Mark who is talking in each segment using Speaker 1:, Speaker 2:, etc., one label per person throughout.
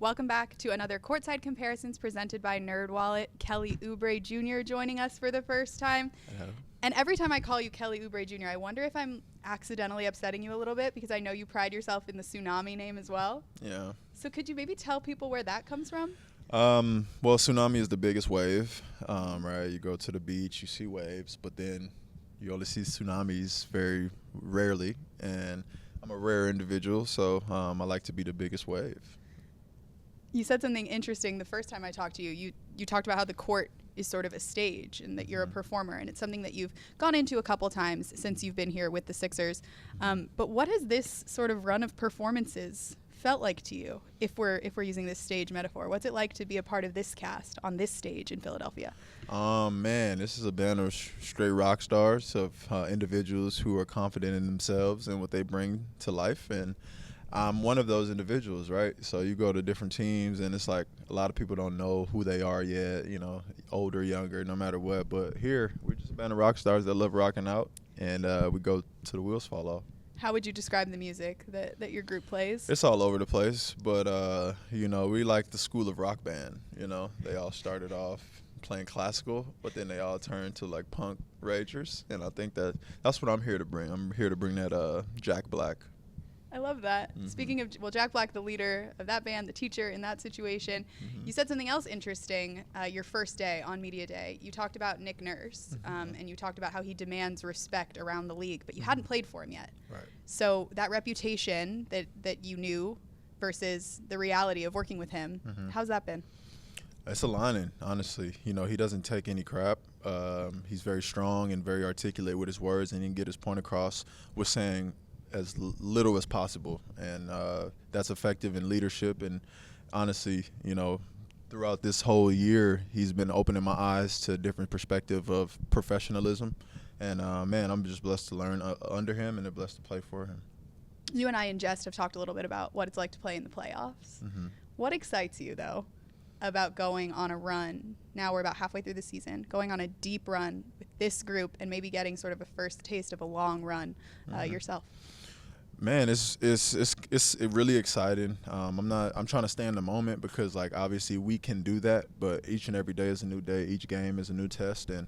Speaker 1: Welcome back to another Courtside Comparisons presented by NerdWallet. Kelly Oubre Jr. joining us for the first time.
Speaker 2: Hello.
Speaker 1: And every time I call you Kelly Oubre Jr., I wonder if I'm accidentally upsetting you a little bit because I know you pride yourself in the Tsunami name as well.
Speaker 2: Yeah.
Speaker 1: So could you maybe tell people where that comes from?
Speaker 2: Well, tsunami is the biggest wave, right? You go to the beach, you see waves, but then you only see tsunamis very rarely. And I'm a rare individual, so I like to be the biggest wave.
Speaker 1: You said something interesting the first time I talked to you. You talked about how the court is sort of a stage and that you're a performer, and it's something that you've gone into a couple times since you've been here with the Sixers. But what has this sort of run of performances felt like to you, if we're using this stage metaphor? What's it like to be a part of this cast on this stage in Philadelphia?
Speaker 2: Man, this is a band of straight rock stars, of individuals who are confident in themselves and what they bring to life, and I'm one of those individuals, right? So you go to different teams, and it's like a lot of people don't know who they are yet, you know, older, younger, no matter what. But here, we're just a band of rock stars that love rocking out, and we go till the wheels fall off.
Speaker 1: How would you describe the music that your group plays?
Speaker 2: It's all over the place, but, you know, we like the school of rock band, you know. They all started off playing classical, but then they all turned to, like, punk ragers, and I think that's what I'm here to bring. I'm here to bring that Jack Black.
Speaker 1: I love that. Mm-hmm. Speaking of, Jack Black, the leader of that band, the teacher in that situation, you said something else interesting your first day on Media Day. You talked about Nick Nurse, and you talked about how he demands respect around the league, but you hadn't played for him yet.
Speaker 2: Right.
Speaker 1: So that reputation that you knew versus the reality of working with him, how's that been?
Speaker 2: It's aligning, honestly. You know, he doesn't take any crap. He's very strong and very articulate with his words, and he can get his point across with saying as little as possible, and that's effective in leadership. And honestly, you know, throughout this whole year, he's been opening my eyes to a different perspective of professionalism, and man, I'm just blessed to learn under him and blessed to play for him.
Speaker 1: You and I in jest have talked a little bit about what it's like to play in the playoffs. What excites you, though, about going on a run? Now we're about halfway through the season, going on a deep run with this group and maybe getting sort of a first taste of a long run yourself.
Speaker 2: Man, it's really exciting. I'm trying to stay in the moment because, like, obviously we can do that, but each and every day is a new day. Each game is a new test, and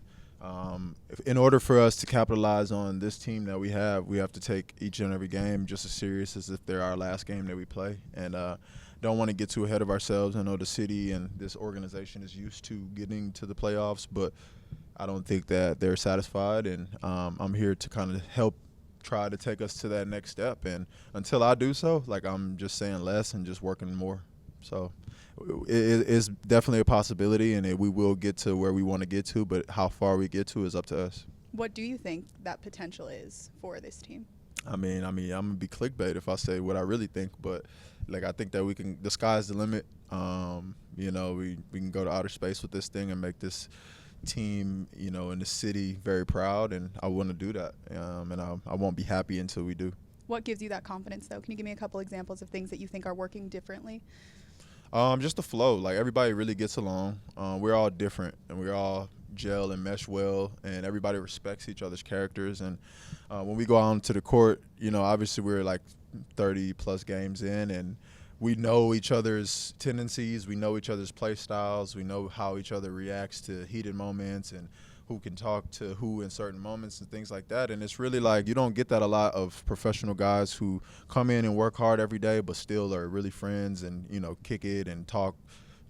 Speaker 2: in order for us to capitalize on this team that we have to take each and every game just as serious as if they're our last game that we play, and don't want to get too ahead of ourselves. I know the city and this organization is used to getting to the playoffs, but I don't think that they're satisfied, and I'm here to kind of help try to take us to that next step. And until I do so, like, I'm just saying less and just working more. So it is definitely a possibility, and we will get to where we want to get to, but how far we get to is up to us. What
Speaker 1: do you think that potential is for this team?
Speaker 2: I mean, I'm going to be clickbait if I say what I really think, but, like, I think that the sky's the limit. You know, we can go to outer space with this thing and make this team, you know, in the city very proud, and I want to do that, and I won't be happy until we do.
Speaker 1: What gives you that confidence, though? Can you give me a couple examples of things that you think are working differently?
Speaker 2: Just the flow. Like, everybody really gets along. We're all different, and we all gel and mesh well, and everybody respects each other's characters. And when we go out onto the court, you know, obviously we're like 30-plus games in, and we know each other's tendencies, we know each other's play styles, we know how each other reacts to heated moments and who can talk to who in certain moments and things like that. And it's really like you don't get that a lot of professional guys who come in and work hard every day but still are really friends and, you know, kick it and talk,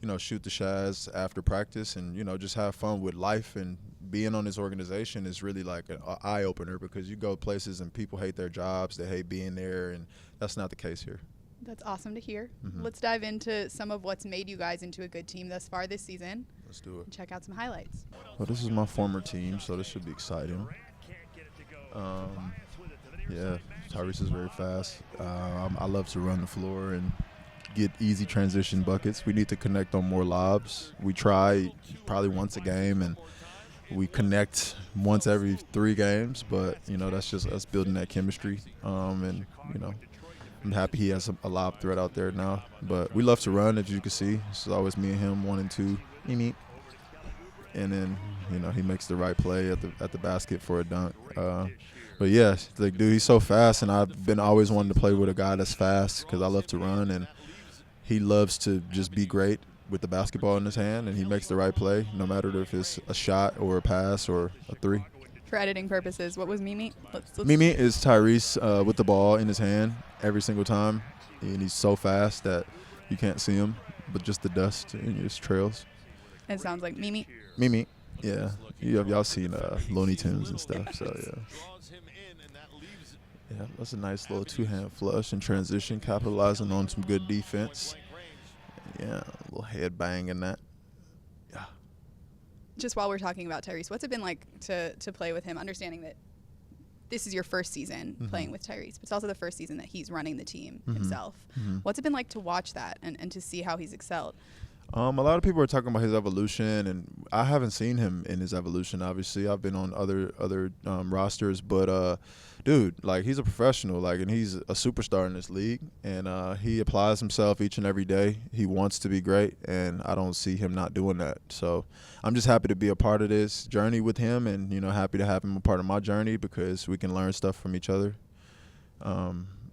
Speaker 2: you know, shoot the shaz after practice and, you know, just have fun with life. And being on this organization is really like an eye-opener because you go places and people hate their jobs, they hate being there, and that's not the case here.
Speaker 1: That's awesome to hear. Let's dive into some of what's made you guys into a good team thus far this season.
Speaker 2: Let's do it.
Speaker 1: And check out some highlights.
Speaker 2: Well, this is my former team, so this should be exciting. Yeah, Tyrese is very fast. I love to run the floor and get easy transition buckets. We need to connect on more lobs. We try probably once a game, and we connect once every 3 games, but, you know, that's just us building that chemistry. And, you know, I'm happy he has a lob threat out there now. But we love to run, as you can see. It's always me and him, 1 and 2. And then, you know, he makes the right play at the basket for a dunk. But, yeah, like, dude, he's so fast, and I've been always wanting to play with a guy that's fast because I love to run. And he loves to just be great with the basketball in his hand, and he makes the right play, no matter if it's a shot or a pass or a three.
Speaker 1: For editing purposes, what was Mimi?
Speaker 2: Mimi is Tyrese with the ball in his hand every single time, and he's so fast that you can't see him, but just the dust in his trails.
Speaker 1: It sounds like Mimi.
Speaker 2: Mimi, yeah. Y'all seen Looney Tunes and stuff, so yeah. Yeah, that's a nice little two-hand flush in transition, capitalizing on some good defense. Yeah, a little head bang in that. Yeah.
Speaker 1: Just while we're talking about Tyrese, what's it been like to play with him, understanding that this is your first season playing with Tyrese, but it's also the first season that he's running the team himself. What's it been like to watch that and to see how he's excelled?
Speaker 2: A lot of people are talking about his evolution, and I haven't seen him in his evolution. Obviously, I've been on other rosters, but dude, like, he's a professional, like, and he's a superstar in this league, and he applies himself each and every day. He wants to be great, and I don't see him not doing that. So I'm just happy to be a part of this journey with him, and happy to have him a part of my journey because we can learn stuff from each other.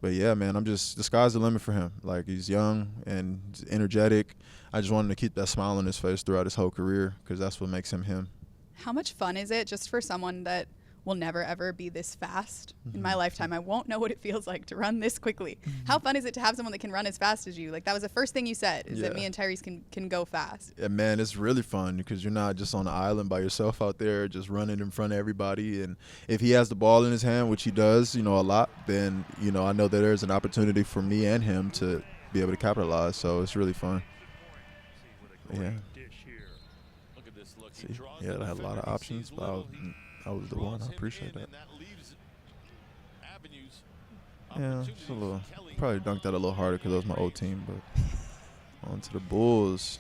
Speaker 2: But yeah, man, the sky's the limit for him. Like, he's young and energetic. I just want him to keep that smile on his face throughout his whole career because that's what makes him him.
Speaker 1: How much fun is it just for someone that will never, ever be this fast in my lifetime? I won't know what it feels like to run this quickly. How fun is it to have someone that can run as fast as you? Like, that was the first thing you said, is that me and Tyrese can go fast.
Speaker 2: Yeah, man, it's really fun because you're not just on an island by yourself out there just running in front of everybody. And if he has the ball in his hand, which he does, a lot, then, I know that there's an opportunity for me and him to be able to capitalize. So it's really fun. Yeah. See, yeah, I had a lot of options, but I was the one. I appreciate that. Yeah, it's probably dunked that a little harder because that was my old team, but on to the Bulls.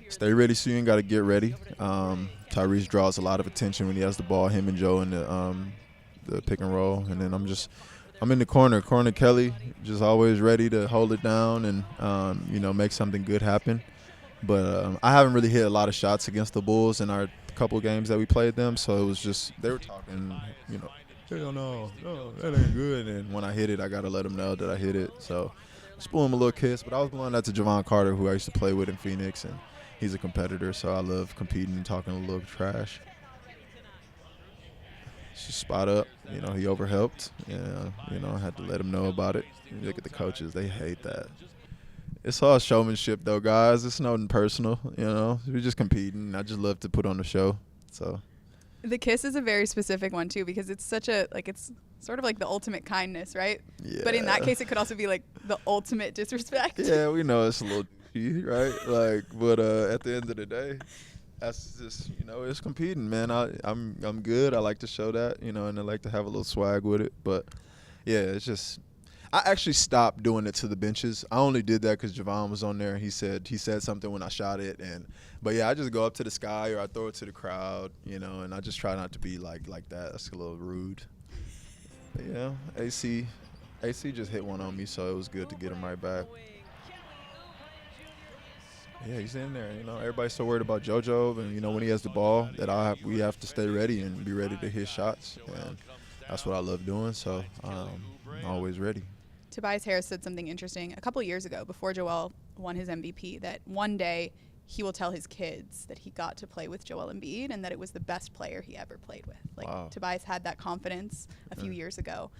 Speaker 2: Stay ready, so you ain't got to get ready. Tyrese draws a lot of attention when he has the ball, him and Joe in the pick and roll, and then I'm in the corner Kelly, just always ready to hold it down and, make something good happen. But I haven't really hit a lot of shots against the Bulls in our couple games that we played them, so it was just they were talking, hell no, that ain't good. And when I hit it, I got to let them know that I hit it. So just blew him a little kiss. But I was blowing that to Javon Carter, who I used to play with in Phoenix, and he's a competitor, so I love competing and talking a little trash. Just spot up, he overhelped. I had to let him know about it. You look at the coaches, they hate that. It's all showmanship, though, guys. It's nothing personal, We're just competing. I just love to put on the show, so.
Speaker 1: The kiss is a very specific one, too, because it's it's sort of like the ultimate kindness, right?
Speaker 2: Yeah.
Speaker 1: But in that case, it could also be like the ultimate disrespect.
Speaker 2: Yeah, we know it's a little right? But at the end of the day, that's just, it's competing, man. I'm good. I like to show that, and I like to have a little swag with it. But, yeah, it's just – I actually stopped doing it to the benches. I only did that because Javon was on there. And he said something when I shot it. But yeah, I just go up to the sky or I throw it to the crowd, and I just try not to be like that. That's a little rude. But yeah, AC just hit one on me, so it was good to get him right back. Yeah, he's in there. Everybody's so worried about JoJo, and when he has the ball, that we have to stay ready and be ready to hit shots, and that's what I love doing. So I'm always ready.
Speaker 1: Tobias Harris said something interesting a couple years ago before Joel won his MVP, that one day he will tell his kids that he got to play with Joel Embiid and that it was the best player he ever played with. Wow. Tobias had that confidence a few years ago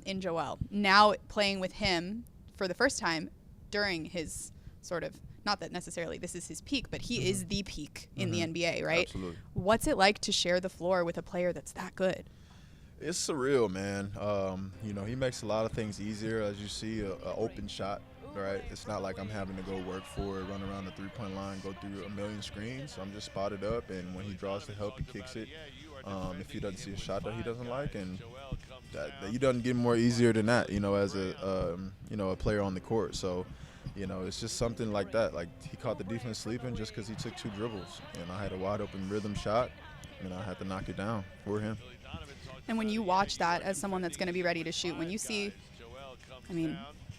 Speaker 1: in Joel. Now playing with him for the first time during his sort of, not that necessarily this is his peak, but he is the peak in the NBA, right?
Speaker 2: Absolutely.
Speaker 1: What's it like to share the floor with a player that's that good?
Speaker 2: It's surreal, man. He makes a lot of things easier. As you see, an open shot, right? It's not like I'm having to go work for it, run around the three-point line, go through a million screens. I'm just spotted up, and when he draws the help, he kicks it. If he doesn't see a shot that he doesn't like, and that he doesn't get more easier than that, as a player on the court. So, it's just something like that. Like, he caught the defense sleeping just because he took 2 dribbles, and I had a wide-open rhythm shot, and I had to knock it down for him.
Speaker 1: And when you watch that as someone that's going to be ready to shoot, when you see,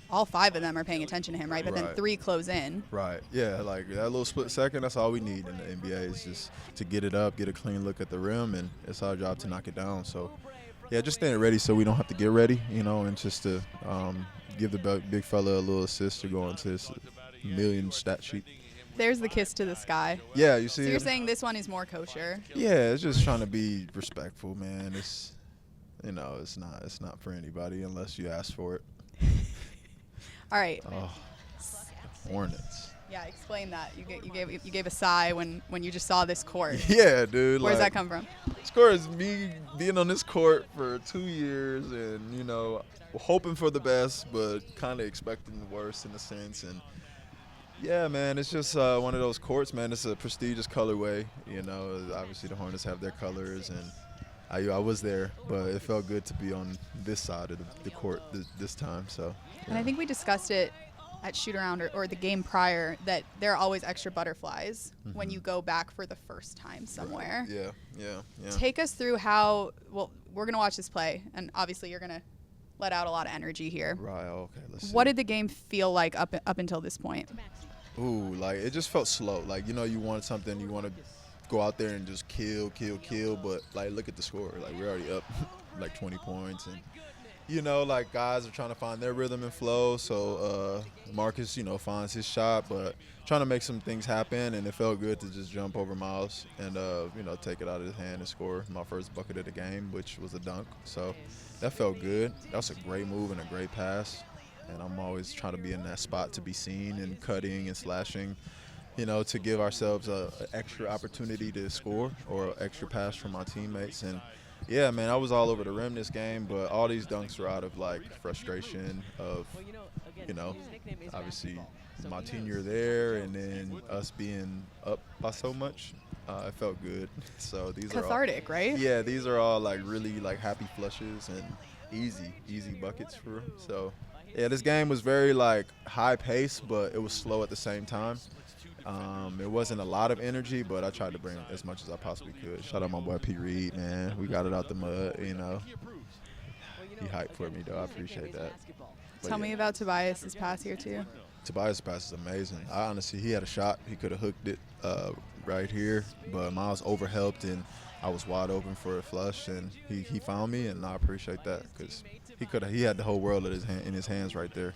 Speaker 1: all 5 of them are paying attention to him, right? But then 3 close in.
Speaker 2: Right. Yeah, like that little split second, that's all we need in the NBA is just to get it up, get a clean look at the rim, and it's our job to knock it down. So, yeah, just staying ready so we don't have to get ready, and just to, give the big fella a little assist to go into his million stat sheet.
Speaker 1: There's the kiss to the sky.
Speaker 2: Yeah, you see.
Speaker 1: So you're saying this one is more kosher?
Speaker 2: Yeah, it's just trying to be respectful, man. It's it's not for anybody unless you ask for it.
Speaker 1: All right.
Speaker 2: Oh, Hornets.
Speaker 1: Yeah, explain that. You gave a sigh when you just saw this court.
Speaker 2: Yeah, dude.
Speaker 1: Where does that come from?
Speaker 2: This court is me being on this court for 2 years and, hoping for the best, but kind of expecting the worst in a sense. And, yeah, man, it's just one of those courts, man. It's a prestigious colorway. Obviously the Hornets have their colors, and I was there, but it felt good to be on this side of the court this time. So. Yeah.
Speaker 1: And I think we discussed it at shoot-around or the game prior that there are always extra butterflies when you go back for the first time somewhere.
Speaker 2: Right. Yeah.
Speaker 1: Take us through how, we're going to watch this play, and obviously you're going to let out a lot of energy here.
Speaker 2: Right, okay, let's see.
Speaker 1: What did the game feel like up until this point?
Speaker 2: Ooh, it just felt slow. You want something, you want to go out there and just kill, but, look at the score. We're already up, 20 points, and guys are trying to find their rhythm and flow. So Marcus, finds his shot, but trying to make some things happen. And it felt good to just jump over Miles and, take it out of his hand and score my first bucket of the game, which was a dunk. So that felt good. That was a great move and a great pass. And I'm always trying to be in that spot to be seen and cutting and slashing, to give ourselves an extra opportunity to score or extra pass from my teammates. And yeah, man, I was all over the rim this game, but all these dunks were out of frustration of, obviously my tenure there and then us being up by so much. It felt good. So these
Speaker 1: cathartic,
Speaker 2: are all,
Speaker 1: right?
Speaker 2: Yeah, these are all really happy flushes and easy buckets for him. So yeah, this game was very high pace, but it was slow at the same time. It wasn't a lot of energy, but I tried to bring as much as I possibly could. Shout out my boy P. Reed, man. We got it out the mud, He hyped for me, though. I appreciate that.
Speaker 1: Tell me about Tobias's pass here, too.
Speaker 2: Tobias' pass is amazing. He had a shot. He could have hooked it right here, but Miles overhelped, and I was wide open for a flush, and he found me, and I appreciate that because he had the whole world in his hands right there.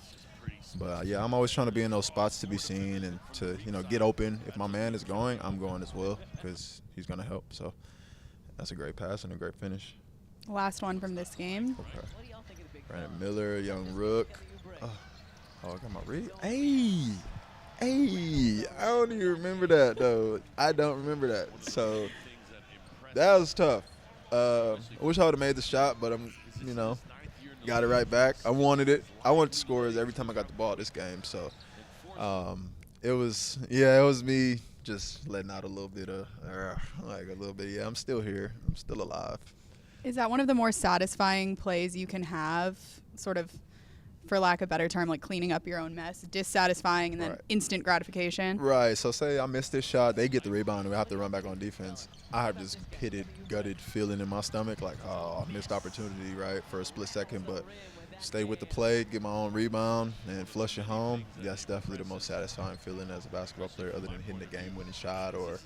Speaker 2: But, yeah, I'm always trying to be in those spots to be seen and to, get open. If my man is going, I'm going as well because he's going to help. So that's a great pass and a great finish.
Speaker 1: Last one from this game.
Speaker 2: Okay. Brandon Miller, young rook. Oh, I got my read. Hey, I don't even remember that, though. I don't remember that. So that was tough. I wish I would have made the shot, but I'm, got it right back. I wanted it. I wanted to score every time I got the ball this game. So it was me just letting out a little bit of, yeah, I'm still here. I'm still alive.
Speaker 1: Is that one of the more satisfying plays you can have, sort of, for lack of a better term, cleaning up your own mess, dissatisfying and then
Speaker 2: Right.
Speaker 1: instant gratification?
Speaker 2: Right. So say I missed this shot, they get the rebound, and we have to run back on defense. I have this pitted, gutted feeling in my stomach, missed opportunity, right, for a split second, but stay with the play, get my own rebound, and flush it home. That's definitely the most satisfying feeling as a basketball player, other than hitting the game-winning shot or,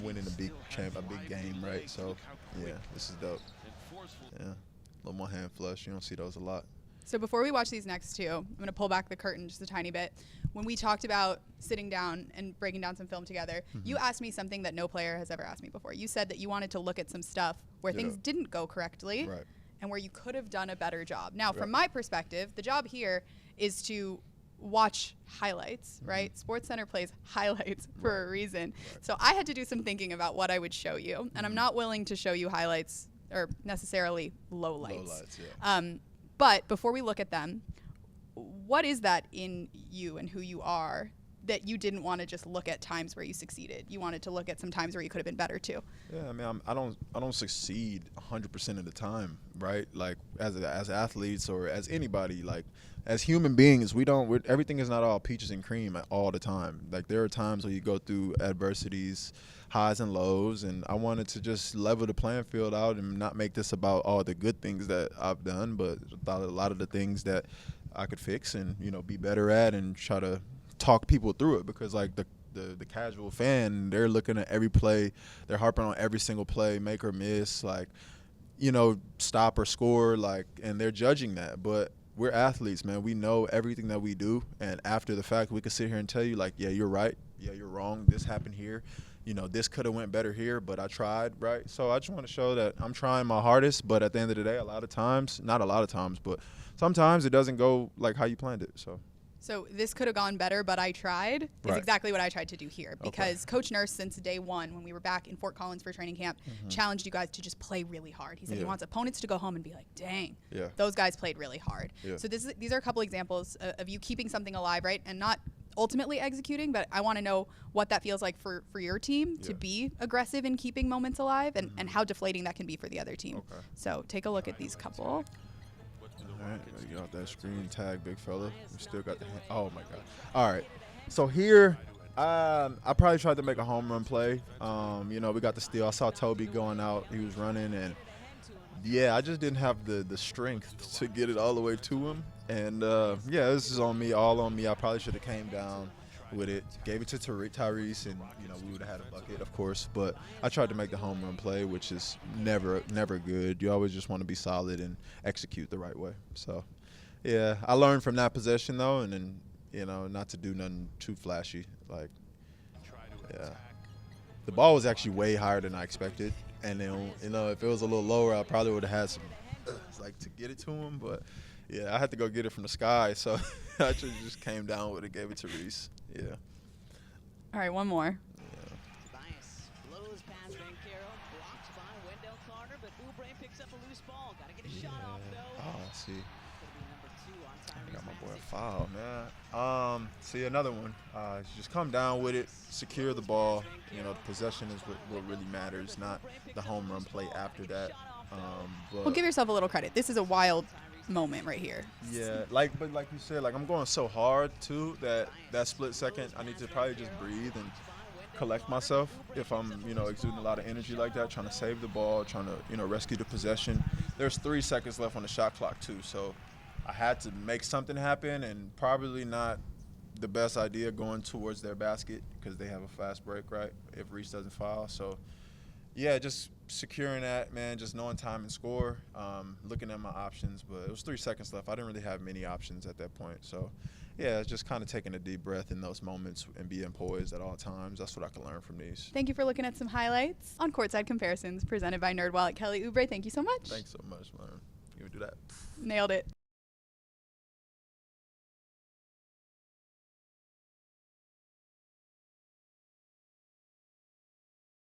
Speaker 2: winning a big game, right? So, yeah, this is dope. Yeah, a little more hand flush. You don't see those a lot.
Speaker 1: So before we watch these next two, I'm going to pull back the curtain just a tiny bit. When we talked about sitting down and breaking down some film together, you asked me something that no player has ever asked me before. You said that you wanted to look at some stuff where things didn't go correctly and where you could have done a better job. Now, from my perspective, the job here is to watch highlights, right? SportsCenter plays highlights for a reason. So I had to do some thinking about what I would show you, and I'm not willing to show you highlights or necessarily lowlights. But before we look at them, what is that in you and who you are that you didn't want to just look at times where you succeeded? You wanted to look at some times where you could have been better too.
Speaker 2: Yeah, I mean, I don't succeed 100% of the time, right? As athletes or as anybody, as human beings, everything is not all peaches and cream all the time. There are times where you go through adversities, highs and lows, and I wanted to just level the playing field out and not make this about all the good things that I've done, but about a lot of the things that I could fix and be better at, and try to talk people through it, because the casual fan, they're looking at every play, they're harping on every single play, make or miss, stop or score, and they're judging that. But we're athletes, man. We know everything that we do, and after the fact, we can sit here and tell you, like, yeah, you're right. Yeah, you're wrong. This happened here. You know, this could have went better here, but I tried, right? So I just want to show that I'm trying my hardest, but at the end of the day, a lot of times, not a lot of times, but sometimes it doesn't go like how you planned it.
Speaker 1: So this could have gone better, but I tried is
Speaker 2: Right.
Speaker 1: exactly what I tried to do here, because Coach Nurse, since day one, when we were back in Fort Collins for training camp, challenged you guys to just play really hard. He said he wants opponents to go home and be like, dang, those guys played really hard.
Speaker 2: Yeah.
Speaker 1: So these are a couple examples of you keeping something alive, right? And not ultimately executing, but I want to know what that feels like for your team to be aggressive in keeping moments alive, and how deflating that can be for the other team.
Speaker 2: Okay.
Speaker 1: So take a look at these couple.
Speaker 2: All right, gotta get off that screen tag, big fella. We still got the hand. Oh my God. All right. So here, I probably tried to make a home run play. You know, we got the steal. I saw Toby going out. He was running, and yeah, I just didn't have the strength to get it all the way to him. And yeah, this is on me, all on me. I probably should have came down with it, gave it to Tyrese, and you know, we would have had a bucket, of course. But I tried to make the home run play, which is never good. You always just want to be solid and execute the right way. So yeah, I learned from that possession though, and then, you know, not to do nothing too flashy. Like, yeah, the ball was actually way higher than I expected, and then, you know, if it was a little lower, I probably would have had some like to get it to him. But yeah, I had to go get it from the sky, so I just came down with it, gave it to Reese. Yeah.
Speaker 1: All right, one more.
Speaker 3: Tobias blows past Van Carroll, blocked by Wendell Carter, but Oubre picks up a loose ball. Got to get a shot off, though.
Speaker 2: Oh, I see.
Speaker 3: Could be number 2 on Tyrese.
Speaker 2: I got my boy a foul, man. See, another one. Just come down with it, secure the ball. You know, the possession is what really matters, not the home run play after that.
Speaker 1: Well, give yourself a little credit. This is a wild moment right here.
Speaker 2: Yeah, but like you said, like, I'm going so hard too that split second I need to probably just breathe and collect myself. If I'm, you know, exuding a lot of energy like that, trying to save the ball, trying to, you know, rescue the possession. There's 3 seconds left on the shot clock too, so I had to make something happen, and probably not the best idea going towards their basket because they have a fast break, right? If Reese doesn't foul, so yeah, just securing that, man, just knowing time and score, looking at my options. But it was 3 seconds left. I didn't really have many options at that point. So, yeah, it's just kind of taking a deep breath in those moments and being poised at all times. That's what I can learn from these.
Speaker 1: Thank you for looking at some highlights on Courtside Comparisons, presented by NerdWallet. Kelly Oubre, thank you so much.
Speaker 2: Thanks so much, man. You would do that.
Speaker 1: Nailed it.